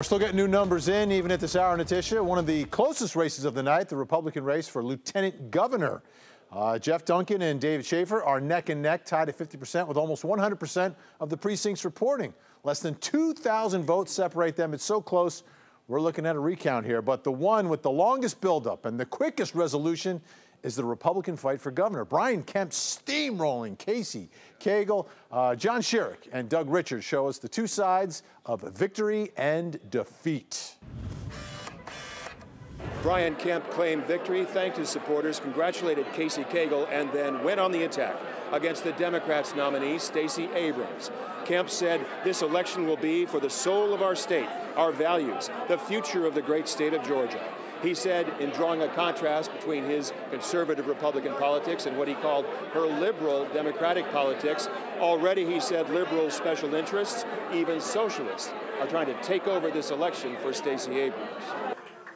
We're still getting new numbers in, even at this hour, Natisha. One of the closest races of the night, the Republican race for lieutenant governor. Jeff Duncan and David Schaefer are neck and neck, tied at 50%, with almost 100% of the precincts reporting. Less than 2,000 votes separate them. It's so close, we're looking at a recount here. But the one with the longest buildup and the quickest resolution is the Republican fight for governor. Brian Kemp steamrolling Casey Cagle. John Sherrick and Doug Richards show us the two sides of victory and defeat. Brian Kemp claimed victory, thanked his supporters, congratulated Casey Cagle, and then went on the attack against the Democrats' nominee, Stacey Abrams. Kemp said this election will be for the soul of our state, our values, the future of the great state of Georgia. He said, in drawing a contrast between his conservative Republican politics and what he called her liberal Democratic politics, already, he said, liberal special interests, even socialists, are trying to take over this election for Stacey Abrams.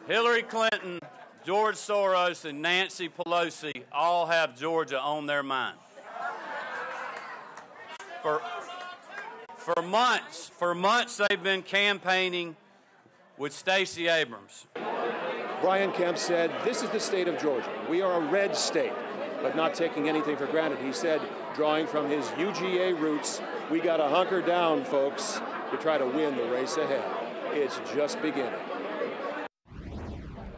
Hillary Clinton, George Soros, and Nancy Pelosi all have Georgia on their mind. For months they've been campaigning with Stacey Abrams. Brian Kemp said, this is the state of Georgia. We are a red state, but not taking anything for granted. He said, drawing from his UGA roots, we got to hunker down, folks, to try to win the race ahead. It's just beginning.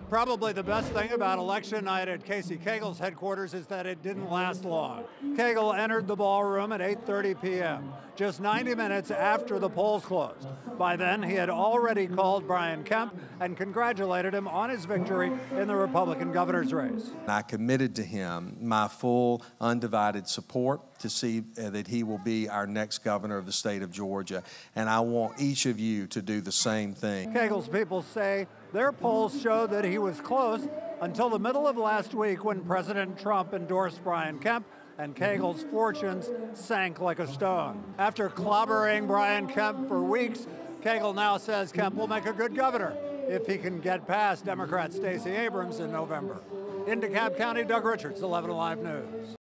Probably the best thing about election night at Casey Cagle's headquarters is that it didn't last long. Cagle entered the ballroom at 8:30 p.m., just 90 minutes after the polls closed. By then, he had already called Brian Kemp and congratulated him on his victory in the Republican governor's race. I committed to him my full, undivided support to see that he will be our next governor of the state of Georgia, and I want each of you to do the same thing. Cagle's people say their polls show that he was close until the middle of last week when President Trump endorsed Brian Kemp and Cagle's fortunes sank like a stone. After clobbering Brian Kemp for weeks, Cagle now says Kemp will make a good governor if he can get past Democrat Stacey Abrams in November. In DeKalb County, Doug Richards, 11 Alive News.